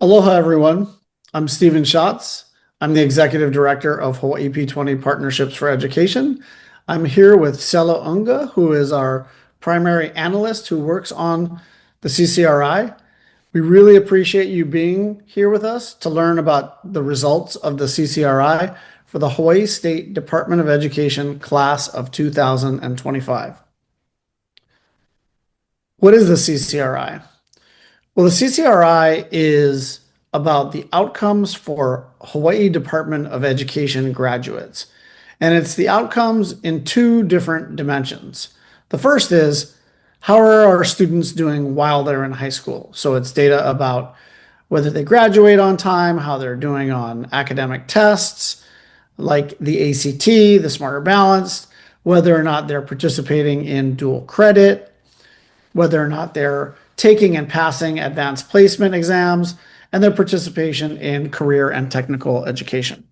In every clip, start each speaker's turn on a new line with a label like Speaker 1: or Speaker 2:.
Speaker 1: Aloha, everyone. I'm Stephen Schatz. I'm the Executive Director of Hawaii P20 Partnerships for Education. I'm here with Sela Unga, who is our primary analyst who works on the CCRI. We really appreciate you being here with us to learn about the results of the CCRI for the Hawaii State Department of Education class of 2025. What is the CCRI? Well, the CCRI is about the outcomes for Hawaii Department of Education graduates. And it's the outcomes in two different dimensions. The first is how are our students doing while they're in high school? So it's data about whether they graduate on time, how they're doing on academic tests like the ACT, the Smarter Balanced, whether or not they're participating in dual credit, whether or not they're taking and passing advanced placement exams, and their participation in career and technical education.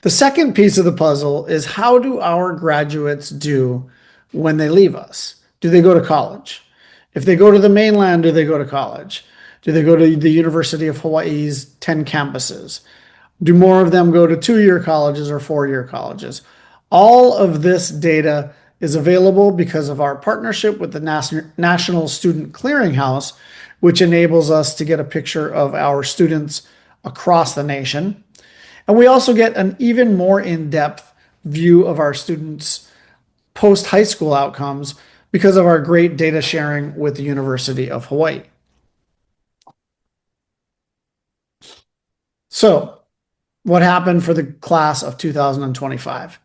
Speaker 1: The second piece of the puzzle is how do our graduates do when they leave us? Do they go to college? If they go to the mainland, do they go to college? Do they go to the University of Hawaii's 10 campuses? Do more of them go to 2-year colleges or 4-year colleges? All of this data is available because of our partnership with the National Student Clearinghouse, which enables us to get a picture of our students across the nation. And we also get an even more in-depth view of our students' post-high school outcomes because of our great data sharing with the University of Hawaii. So, what happened for the class of 2025?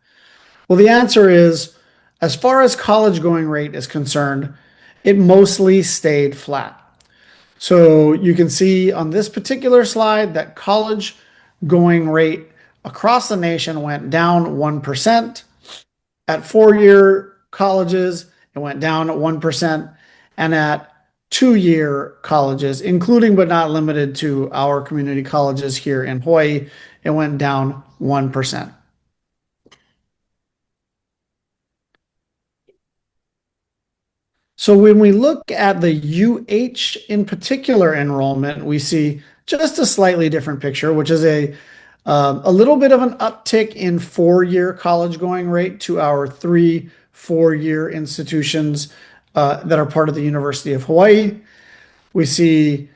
Speaker 1: Well, the answer is, as far as college going rate is concerned, it mostly stayed flat. So you can see on this particular slide that college going rate across the nation went down 1%. At 4-year colleges, it went down at 1%. And at 2-year colleges, including but not limited to our community colleges here in Hawaii, it went down 1%. So when we look at the UH in particular enrollment, we see just a slightly different picture, which is a little bit of an uptick in 4-year college going rate to our 3 4-year institutions that are part of the University of Hawaii. We see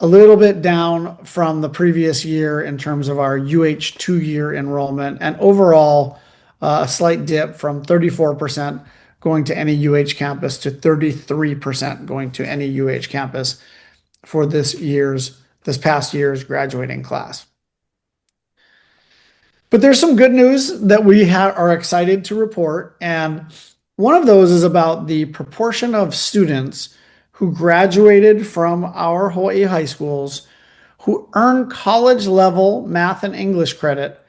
Speaker 1: a little bit down from the previous year in terms of our UH 2-year enrollment, and overall a slight dip from 34% going to any UH campus to 33% going to any UH campus for this past year's graduating class. But there's some good news that we are excited to report, and one of those is about the proportion of students who graduated from our Hawaii high schools who earn college level math and English credit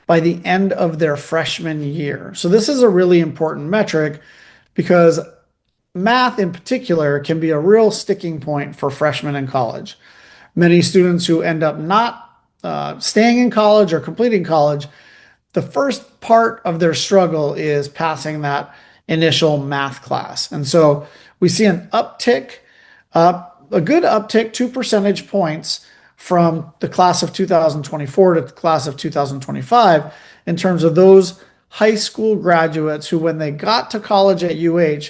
Speaker 1: by the end of their freshman year. So this is a really important metric because math in particular can be a real sticking point for freshmen in college. Many students who end up not staying in college or completing college, the first part of their struggle is passing that initial math class. And so we see an uptick, a good uptick, 2 percentage points from the class of 2024 to the class of 2025 in terms of those high school graduates who, when they got to college at UH,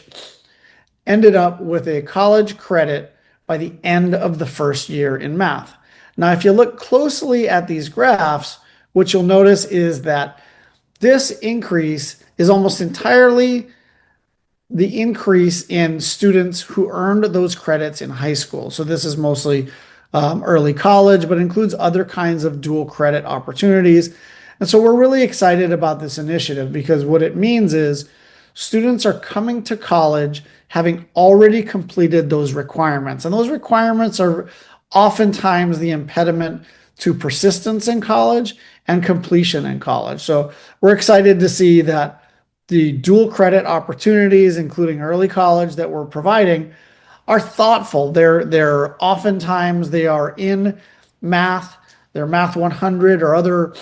Speaker 1: ended up with a college credit by the end of the first year in math. Now, if you look closely at these graphs, what you'll notice is that this increase is almost entirely the increase in students who earned those credits in high school. So this is mostly early college, but includes other kinds of dual credit opportunities. And so we're really excited about this initiative because what it means is students are coming to college having already completed those requirements. And those requirements are oftentimes the impediment to persistence in college and completion in college. So we're excited to see that the dual credit opportunities, including early college that we're providing, are thoughtful. They're oftentimes they are in math, they're Math 100 or other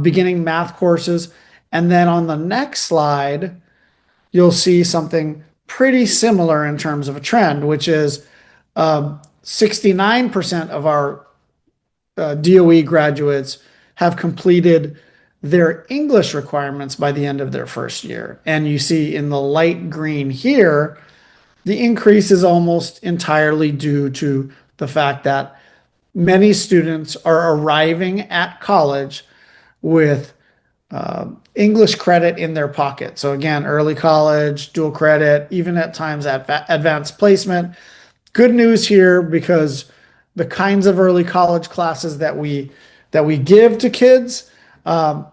Speaker 1: beginning math courses. And then on the next slide, you'll see something pretty similar in terms of a trend, which is 69% of our DOE graduates have completed their English requirements by the end of their first year. And you see in the light green here, the increase is almost entirely due to the fact that many students are arriving at college with English credit in their pocket. So again, early college, dual credit, even at times advanced placement. Good news here because the kinds of early college classes that we give to kids,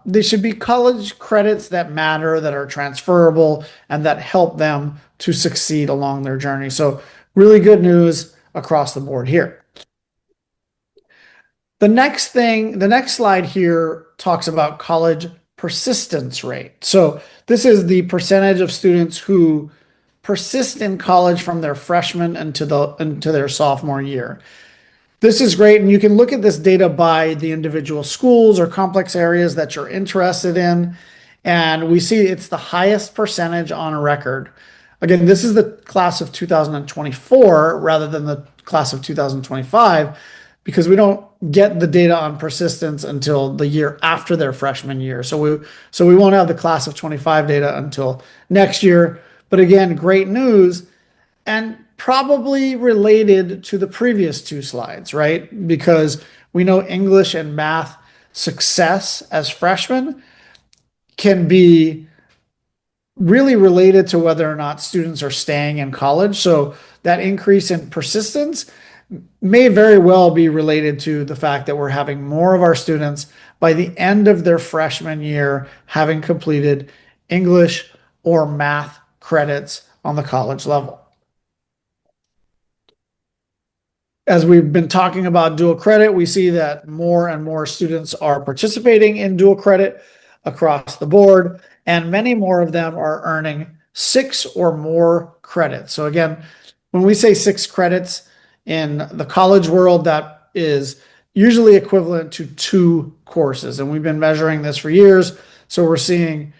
Speaker 1: they should be college credits that matter, that are transferable, and that help them to succeed along their journey. So really good news across the board here. The next slide here talks about college persistence rate. So this is the percentage of students who persist in college from their freshman into their sophomore year. This is great, and you can look at this data by the individual schools or complex areas that you're interested in, and we see it's the highest percentage on record. Again, this is the class of 2024 rather than the class of 2025 because we don't get the data on persistence until the year after their freshman year. So we won't have the class of 25 data until next year. But again, great news and probably related to the previous two slides, right? Because we know English and math success as freshmen can be really related to whether or not students are staying in college. So that increase in persistence may very well be related to the fact that we're having more of our students by the end of their freshman year having completed English or math credits on the college level. As we've been talking about dual credit, we see that more and more students are participating in dual credit across the board, and many more of them are earning 6 or more credits. So again, when we say 6 credits in the college world, that is usually equivalent to 2 courses, and we've been measuring this for years. So we're seeing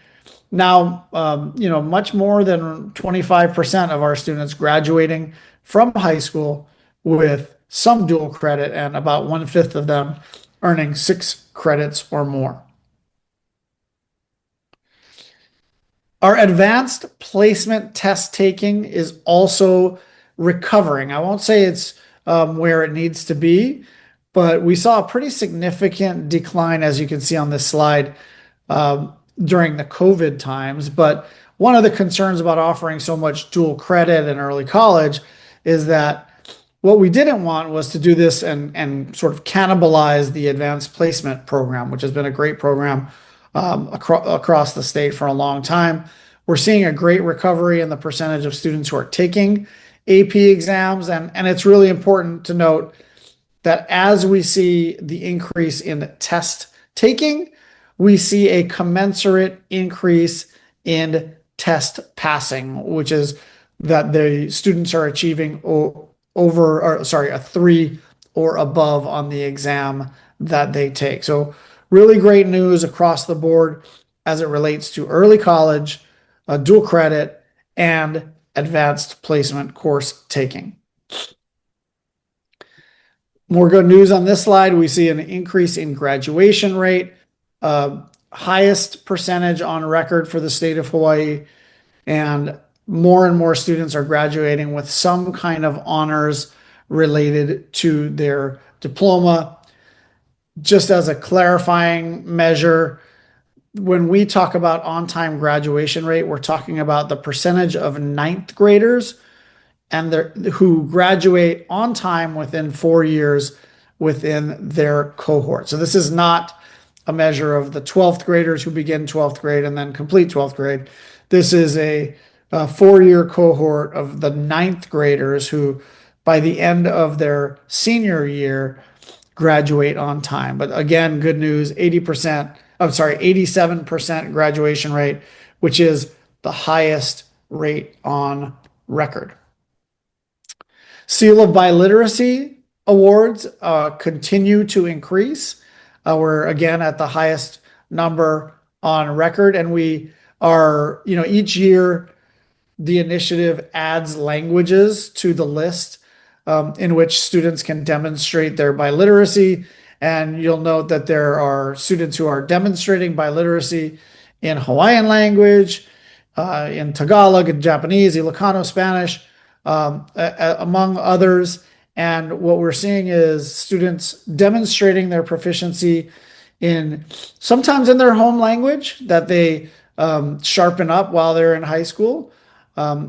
Speaker 1: now, much more than 25% of our students graduating from high school with some dual credit, and about 1/5 of them earning 6 credits or more. Our advanced placement test taking is also recovering. I won't say it's where it needs to be, but we saw a pretty significant decline, as you can see on this slide, during the COVID times. But one of the concerns about offering so much dual credit in early college is that what we didn't want was to do this and sort of cannibalize the advanced placement program, which has been a great program across the state for a long time. We're seeing a great recovery in the percentage of students who are taking AP exams, and it's really important to note that as we see the increase in test taking, we see a commensurate increase in test passing, which is that the students are achieving a 3 or above on the exam that they take. So really great news across the board as it relates to early college, dual credit, and advanced placement course taking. More good news on this slide. We see an increase in graduation rate, highest percentage on record for the state of Hawaii, and more students are graduating with some kind of honors related to their diploma. Just as a clarifying measure, when we talk about on-time graduation rate, we're talking about the percentage of ninth graders and who graduate on time within 4 years within their cohort. So this is not a measure of the 12th graders who begin 12th grade and then complete 12th grade. This is a 4-year cohort of the ninth graders who, by the end of their senior year, graduate on time. But again, good news, 87% graduation rate, which is the highest rate on record. Seal of Biliteracy awards continue to increase. We're again at the highest number on record, and we are, each year the initiative adds languages to the list in which students can demonstrate their biliteracy. And you'll note that there are students who are demonstrating biliteracy in Hawaiian language, in Tagalog, in Japanese, Ilocano, Spanish, among others. And what we're seeing is students demonstrating their proficiency in sometimes in their home language that they sharpen up while they're in high school,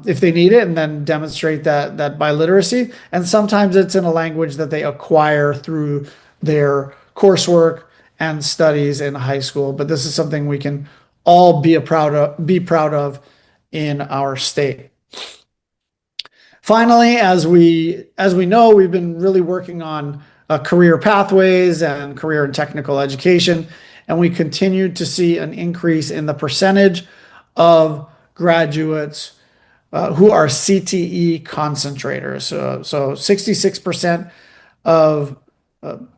Speaker 1: if they need it, and then demonstrate that biliteracy. And sometimes it's in a language that they acquire through their coursework and studies in high school. But this is something we can all be proud of in our state. Finally, as we know, we've been really working on career pathways and career and technical education, and we continue to see an increase in the percentage of graduates who are CTE concentrators. So 66% of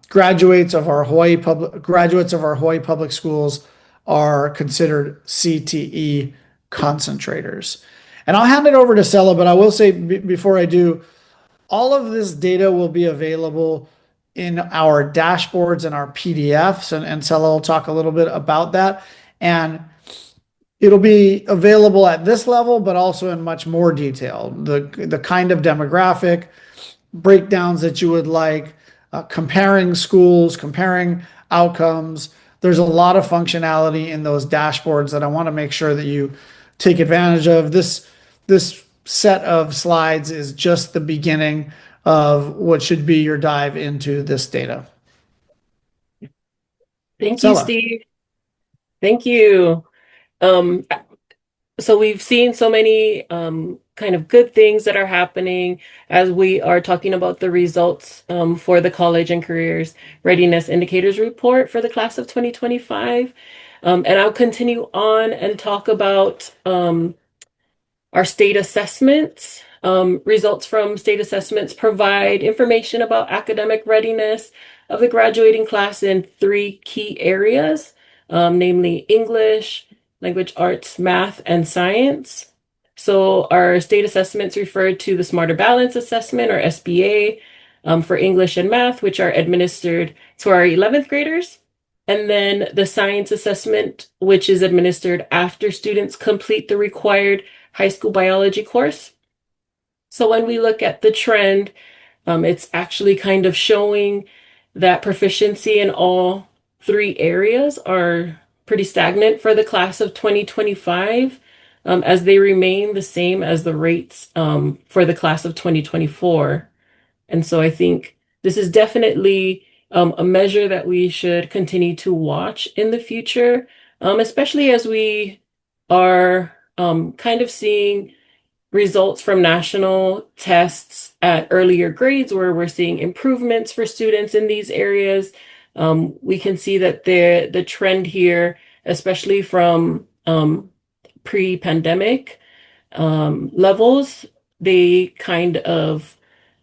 Speaker 1: graduates of our Hawaii public schools are considered CTE concentrators. And I'll hand it over to Sela, but I will say before I do, all of this data will be available in our dashboards and our PDFs, and Sela will talk a little bit about that. And it'll be available at this level, but also in much more detail. The kind of demographic breakdowns that you would like, comparing schools, comparing outcomes. There's a lot of functionality in those dashboards that I want to make sure that you take advantage of. This set of slides is just the beginning of what should be your dive into this data.
Speaker 2: Thank you,
Speaker 1: Sela.
Speaker 2: Steve. Thank you. Um, so we've seen so many kind of good things that are happening as we are talking about the results for the College and Careers Readiness Indicators Report for the class of 2025. And I'll continue on and talk about our state assessments. Results from state assessments provide information about academic readiness of the graduating class in three key areas, namely English, language arts, math, and science. So our state assessments refer to the Smarter Balance Assessment, or SBA, for English and math, which are administered to our 11th graders. And then the science assessment, which is administered after students complete the required high school biology course. So when we look at the trend, it's actually kind of showing that proficiency in all three areas are pretty stagnant for the class of 2025, as they remain the same as the rates for the class of 2024. And so I think this is definitely a measure that we should continue to watch in the future, especially as we are kind of seeing results from national tests at earlier grades where we're seeing improvements for students in these areas. We can see that the trend here, especially from pre-pandemic levels, they kind of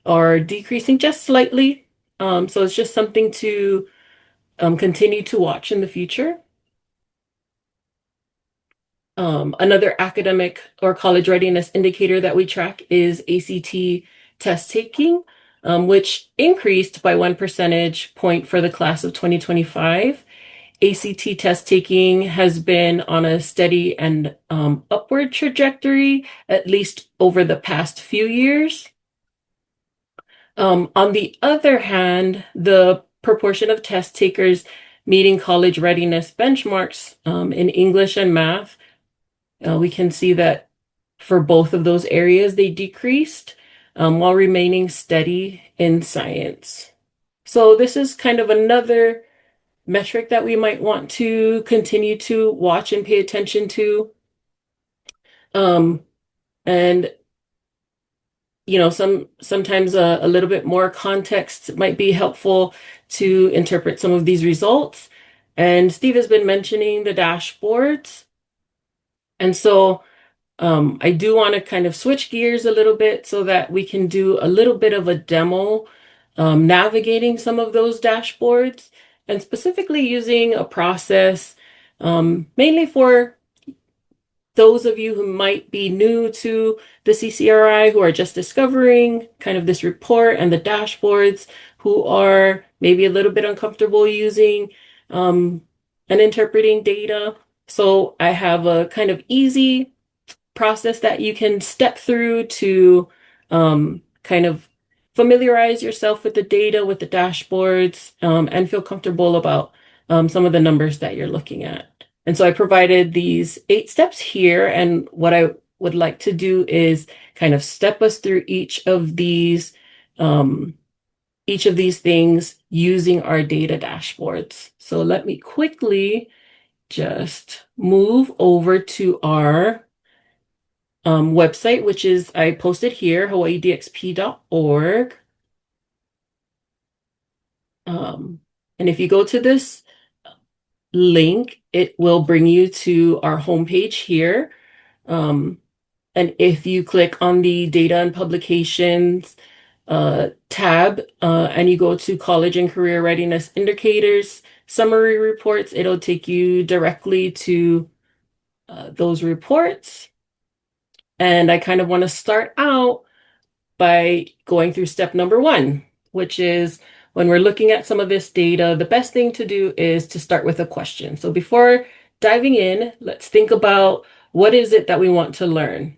Speaker 2: are decreasing just slightly. So it's just something to continue to watch in the future. Another academic or college readiness indicator that we track is ACT test taking, which increased by 1 percentage point for the class of 2025. ACT test taking has been on a steady and upward trajectory, at least over the past few years. On the other hand, the proportion of test takers meeting college readiness benchmarks in English and math, we can see that for both of those areas, they decreased while remaining steady in science. So this is kind of another metric that we might want to continue to watch and pay attention to. And sometimes a little bit more context might be helpful to interpret some of these results. And Steve has been mentioning the dashboards. And so I do want to kind of switch gears a little bit so that we can do a little bit of a demo navigating some of those dashboards, and specifically using a process mainly for those of you who might be new to the CCRI, who are just discovering kind of this report and the dashboards, who are maybe a little bit uncomfortable using and interpreting data. So I have a kind of easy process that you can step through to kind of familiarize yourself with the data, with the dashboards, and feel comfortable about some of the numbers that you're looking at. And so I provided these 8 steps here, and what I would like to do is kind of step us through um, each of these things using our data dashboards. So let me quickly just move over to our website, which is I posted here, hawaiidxp.org. Um, and if you go to this link, it will bring you to our homepage here. Um, and if you click on the data and publications tab and you go to college and career readiness indicators, summary reports, it'll take you directly to those reports. And I kind of want to start out by going through step number 1, which is when we're looking at some of this data, the best thing to do is to start with a question. So before diving in, let's think about what is it that we want to learn.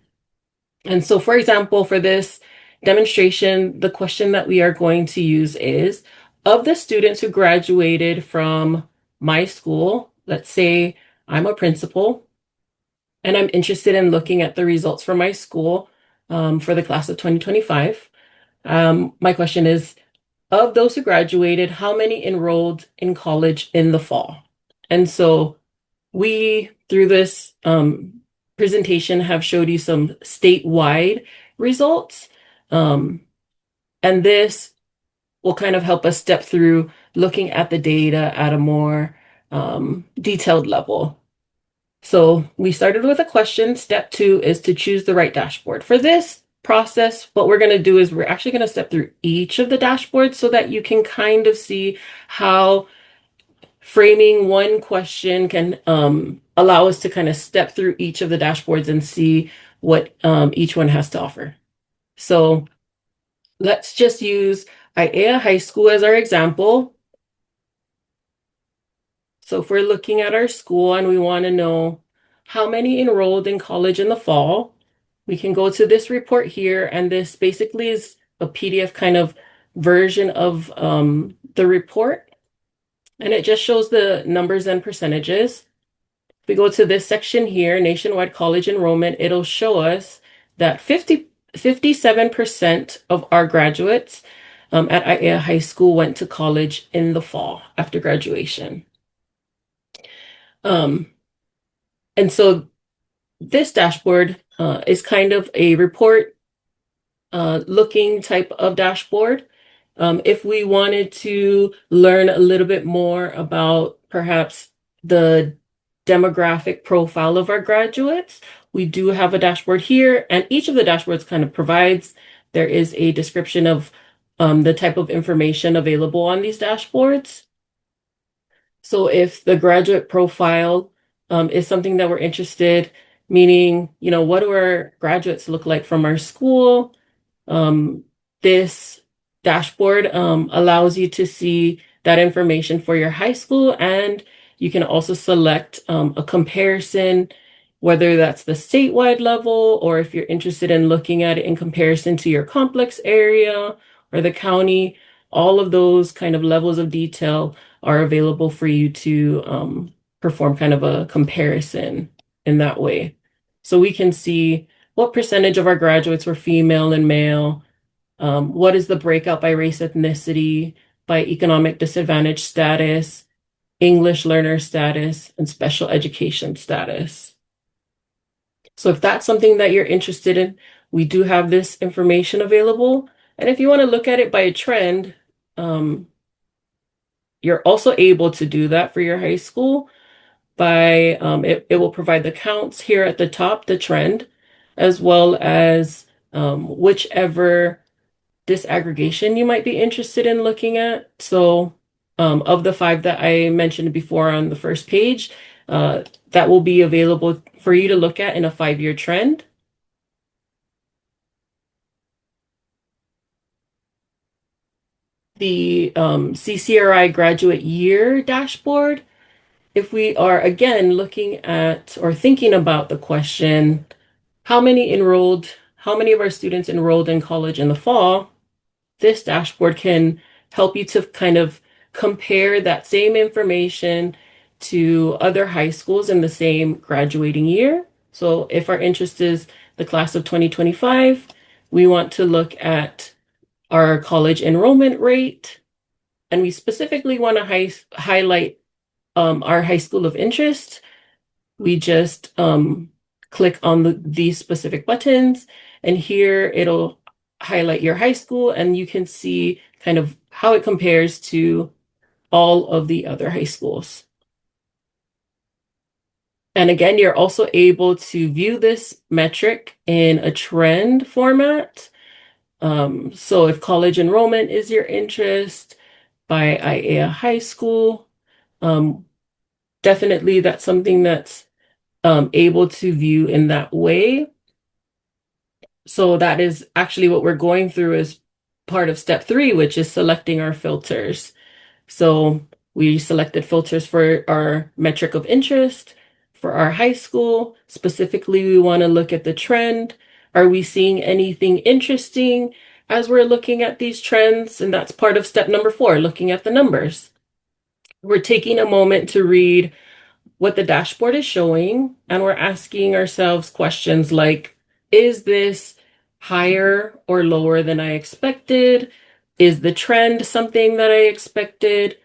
Speaker 2: And so, for example, for this demonstration, the question that we are going to use is, of the students who graduated from my school, let's say I'm a principal, and I'm interested in looking at the results for my school for the class of 2025. My question is, of those who graduated, how many enrolled in college in the fall? And so we, through this presentation, have showed you some statewide results. Um, and this will kind of help us step through looking at the data at a more detailed level. So we started with a question. Step 2 is to choose the right dashboard. For this process, what we're going to do is we're actually going to step through each of the dashboards so that you can kind of see how framing one question can allow us to kind of step through each of the dashboards and see what each one has to offer. So let's just use IAEA High School as our example. So if we're looking at our school and we want to know how many enrolled in college in the fall, we can go to this report here, and this basically is a PDF kind of version of the report, and it just shows the numbers and percentages. If we go to this section here, nationwide college enrollment, it'll show us that 57% of our graduates at IAEA High School went to college in the fall after graduation. Um, and so this dashboard is kind of a report looking type of dashboard. If we wanted to learn a little bit more about perhaps the demographic profile of our graduates, we do have a dashboard here, and each of the dashboards kind of provides, there is a description of the type of information available on these dashboards. So if the graduate profile is something that we're interested, meaning, what do our graduates look like from our school? This dashboard allows you to see that information for your high school, and you can also select a comparison, whether that's the statewide level, or if you're interested in looking at it in comparison to your complex area or the county. All of those kind of levels of detail are available for you to perform kind of a comparison in that way. So we can see what percentage of our graduates were female and male. What is the breakout by race, ethnicity, by economic disadvantage status, English learner status, and special education status. So if that's something that you're interested in, we do have this information available. And if you want to look at it by a trend, you're also able to do that for your high school by it will provide the counts here at the top, the trend, as well as whichever disaggregation you might be interested in looking at. So of the 5 that I mentioned before on the first page, that will be available for you to look at in a 5-year trend. The CCRI graduate year dashboard. If we are again looking at or thinking about the question, how many of our students enrolled in college in the fall, this dashboard can help you to kind of compare that same information to other high schools in the same graduating year. So if our interest is the class of 2025, we want to look at our college enrollment rate, and we specifically want to highlight our high school of interest. We just click on these specific buttons, and here it'll highlight your high school, and you can see kind of how it compares to all of the other high schools. And again, you're also able to view this metric in a trend format. So if college enrollment is your interest by IAEA High School, um, definitely that's something that's able to view in that way. So that is actually what we're going through as part of step 3, which is selecting our filters. So we selected filters for our metric of interest, for our high school. Specifically, we want to look at the trend. Are we seeing anything interesting as we're looking at these trends? And that's part of step number 4, looking at the numbers. We're taking a moment to read what the dashboard is showing, and we're asking ourselves questions like, is this higher or lower than I expected? Is the trend something that I expected?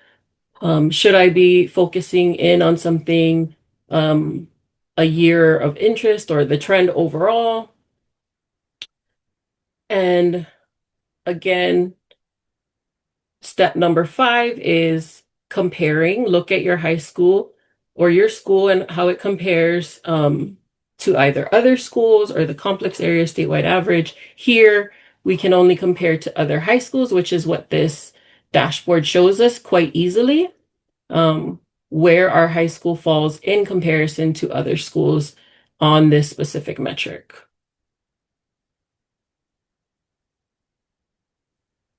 Speaker 2: Should I be focusing in on something, a year of interest or the trend overall? And again, step number 5 is comparing. Look at your high school or your school and how it compares to either other schools or the complex area statewide average. Here, we can only compare to other high schools, which is what this dashboard shows us quite easily, where our high school falls in comparison to other schools on this specific metric.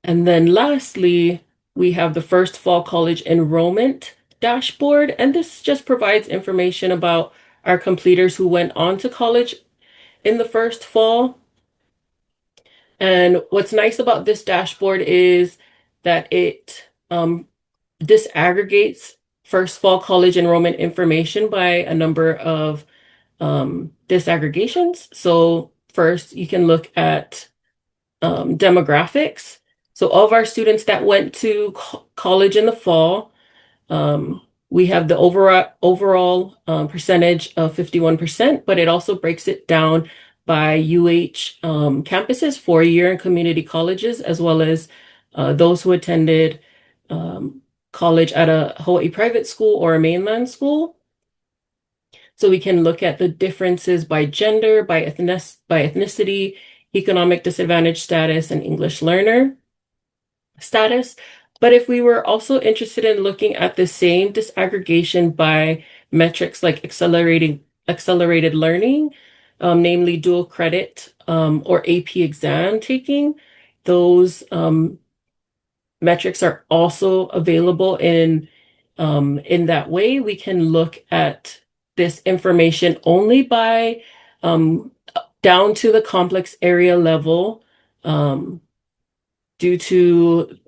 Speaker 2: And then lastly, we have the first fall college enrollment dashboard. And this just provides information about our completers who went on to college in the first fall. And what's nice about this dashboard is that it disaggregates first fall college enrollment information by a number of disaggregations. So first, you can look at demographics. So of our students that went to college in the fall, we have the overall percentage of 51%, but it also breaks it down by UH campuses, 4-year and community colleges, as well as those who attended college at a Hawaii private school or a mainland school. So we can look at the differences by gender, by ethnicity, economic disadvantage status, and English learner status. But if we were also interested in looking at the same disaggregation by metrics like accelerated learning, namely dual credit or AP exam taking, those metrics are also available in that way. We can look at this information only by down to the complex area level due to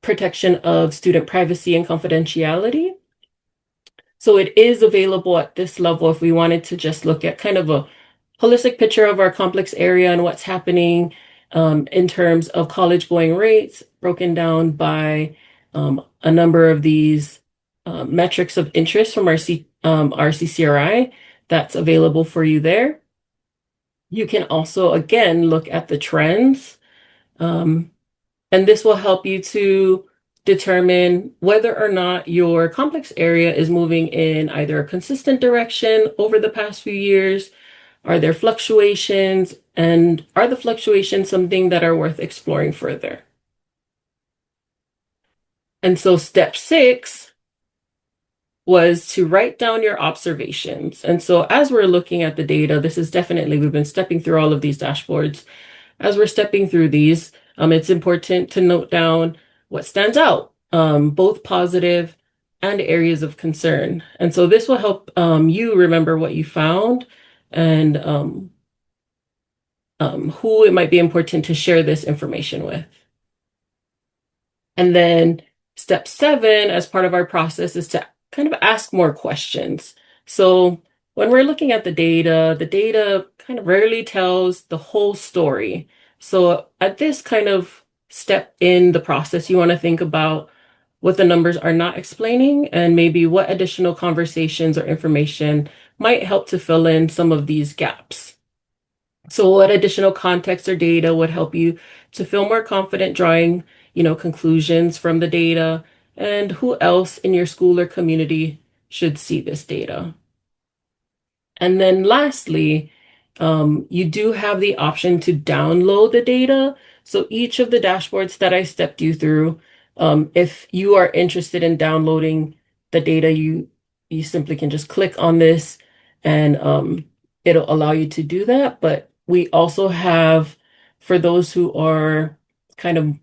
Speaker 2: protection of student privacy and confidentiality. So it is available at this level if we wanted to just look at kind of a holistic picture of our complex area and what's happening in terms of college going rates, broken down by a number of these metrics of interest from our CCRI. That's available for you there. You can also, again, look at the trends, and this will help you to determine whether or not your complex area is moving in either a consistent direction over the past few years. Are there fluctuations, and are the fluctuations something that are worth exploring further? And so step 6 was to write down your observations. And so as we're looking at the data, this is definitely, we've been stepping through all of these dashboards. As we're stepping through these, it's important to note down what stands out, both positive and areas of concern. And so this will help you remember what you found and who it might be important to share this information with. And then step 7, as part of our process, is to kind of ask more questions. So when we're looking at the data kind of rarely tells the whole story. So at this kind of step in the process, you want to think about what the numbers are not explaining and maybe what additional conversations or information might help to fill in some of these gaps. So what additional context or data would help you to feel more confident drawing, conclusions from the data, and who else in your school or community should see this data? And then lastly, you do have the option to download the data. So each of the dashboards that I stepped you through, if you are interested in downloading the data, you simply can just click on this and it'll allow you to do that. But we also have, for those who are kind of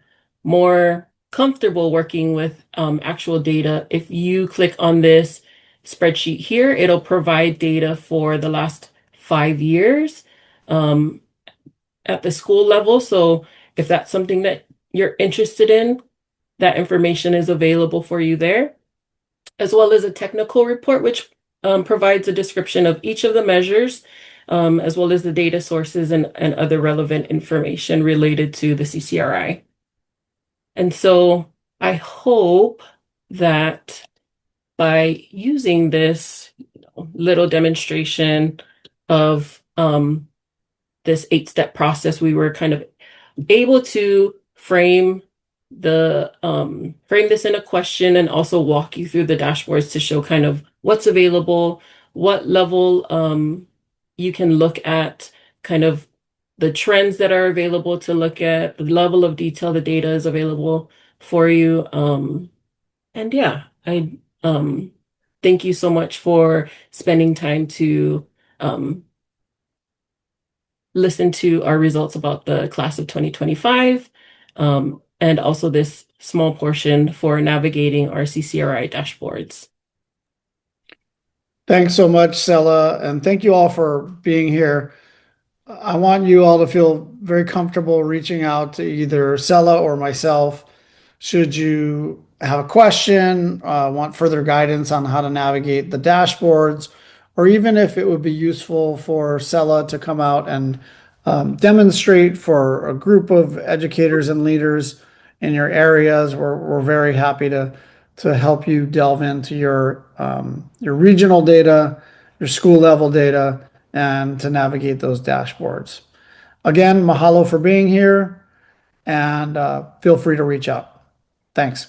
Speaker 2: more comfortable working with actual data, if you click on this spreadsheet here, it'll provide data for the last 5 years um, at the school level. So if that's something that you're interested in, that information is available for you there, as well as a technical report, which provides a description of each of the measures, as well as the data sources and other relevant information related to the CCRI. And so I hope that by using this little demonstration of this 8-step process, we were kind of able to frame this in a question and also walk you through the dashboards to show kind of what's available, what level you can look at, kind of the trends that are available to look at, the level of detail the data is available for you. And yeah, I thank you so much for spending time to listen to our results about the class of 2025, and also this small portion for navigating our CCRI dashboards.
Speaker 1: Thanks so much, Sela, and thank you all for being here. I want you all to feel very comfortable reaching out to either Sela or myself should you have a question, want further guidance on how to navigate the dashboards, or even if it would be useful for Sela to come out and demonstrate for a group of educators and leaders in your areas. We're very happy to help you delve into your regional data, your school level data, and to navigate those dashboards. Again, mahalo for being here, and feel free to reach out. Thanks.